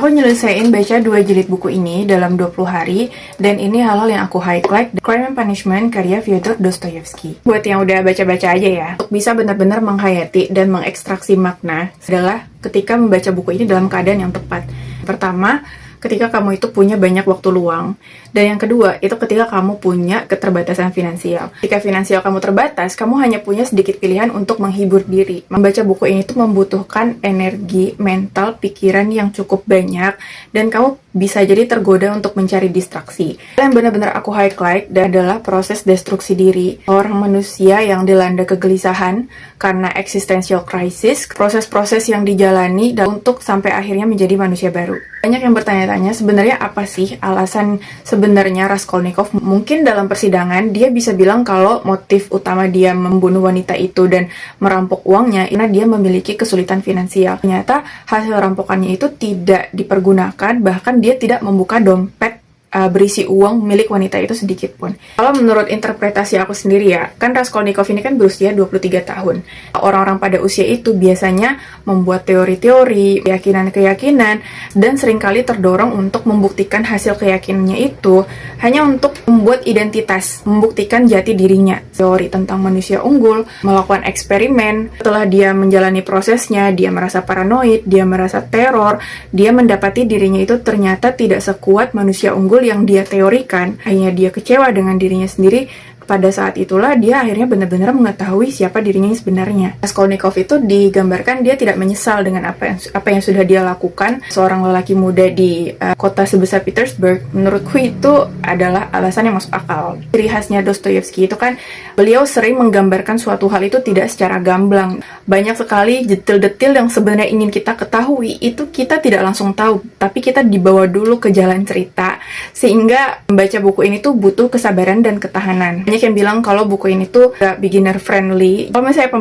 Aku nyelesain baca 2 jilid buku ini dalam 20 hari, dan ini hal-hal yang aku highlight. Crime and Punishment karya Fyodor Dostoyevsky. Buat yang udah baca-baca aja ya, untuk bisa benar-benar menghayati dan mengekstraksi makna adalah ketika membaca buku ini dalam keadaan yang tepat. Pertama, ketika kamu itu punya banyak waktu luang. Dan yang kedua, itu ketika kamu punya keterbatasan finansial. Jika finansial kamu terbatas, kamu hanya punya sedikit pilihan untuk menghibur diri. Membaca buku ini tuh membutuhkan energi, mental, pikiran yang cukup banyak, dan kamu bisa jadi tergoda untuk mencari distraksi. Yang benar-benar aku highlight adalah proses destruksi diri. Orang manusia yang dilanda kegelisahan karena existential crisis, proses-proses yang dijalani untuk sampai akhirnya menjadi manusia baru. Banyak yang bertanya-tanya, sebenarnya apa sih alasan sebenarnya Raskolnikov? Mungkin dalam persidangan dia bisa bilang kalau motif utama dia membunuh wanita itu dan merampok uangnya karena dia memiliki kesulitan finansial. Ternyata hasil rampokannya itu tidak dipergunakan, bahkan dia tidak membuka dompet berisi uang milik wanita itu sedikit pun. Kalau menurut interpretasi aku sendiri ya, kan Raskolnikov ini kan berusia 23 tahun. Orang-orang pada usia itu biasanya membuat teori-teori, keyakinan-keyakinan, dan seringkali terdorong untuk membuktikan hasil keyakinannya itu hanya untuk membuat identitas, membuktikan jati dirinya. Teori tentang manusia unggul, melakukan eksperimen, setelah dia menjalani prosesnya, dia merasa paranoid, dia merasa teror, dia mendapati dirinya itu ternyata tidak sekuat manusia unggul yang dia teorikan. Hanya dia kecewa dengan dirinya sendiri. Pada saat itulah dia akhirnya benar-benar mengetahui siapa dirinya yang sebenarnya. Raskolnikov itu digambarkan dia tidak menyesal dengan apa yang sudah dia lakukan. Seorang lelaki muda di kota sebesar Petersburg, menurutku itu adalah alasan yang masuk akal. Ciri khasnya Dostoyevsky itu kan beliau sering menggambarkan suatu hal itu tidak secara gamblang. Banyak sekali detail-detail yang sebenarnya ingin kita ketahui itu kita tidak langsung tahu, tapi kita dibawa dulu ke jalan cerita. Sehingga membaca buku ini tuh butuh kesabaran dan ketahanan. Banyak yang bilang kalau buku ini tuh gak beginner friendly. Kalau misalnya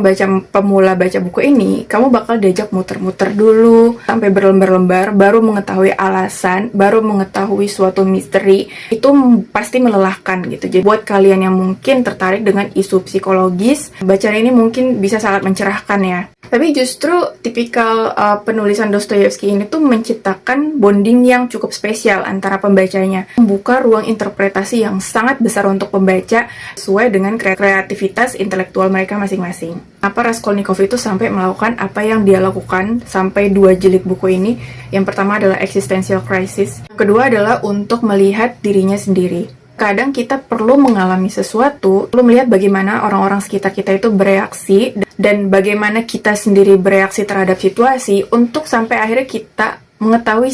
pemula baca buku ini, kamu bakal diajak muter-muter dulu sampai berlembar-lembar, baru mengetahui alasan, baru mengetahui suatu misteri. Itu pasti melelahkan gitu. Jadi buat kalian yang mungkin tertarik dengan isu psikologis, bacaan ini mungkin bisa sangat mencerahkan ya. Tapi justru tipikal penulisan Dostoyevsky ini tuh menciptakan bonding yang cukup spesial antara pembacanya, membuka ruang interpretasi yang sangat besar untuk pembaca sesuai dengan kreativitas intelektual mereka masing-masing. Apa Raskolnikov itu sampai melakukan apa yang dia lakukan sampai 2 jilid buku ini? Yang pertama adalah existential crisis, yang kedua adalah untuk melihat dirinya sendiri. Kadang kita perlu mengalami sesuatu, perlu melihat bagaimana orang-orang sekitar kita itu bereaksi, dan bagaimana kita sendiri bereaksi terhadap situasi untuk sampai akhirnya kita mengetahui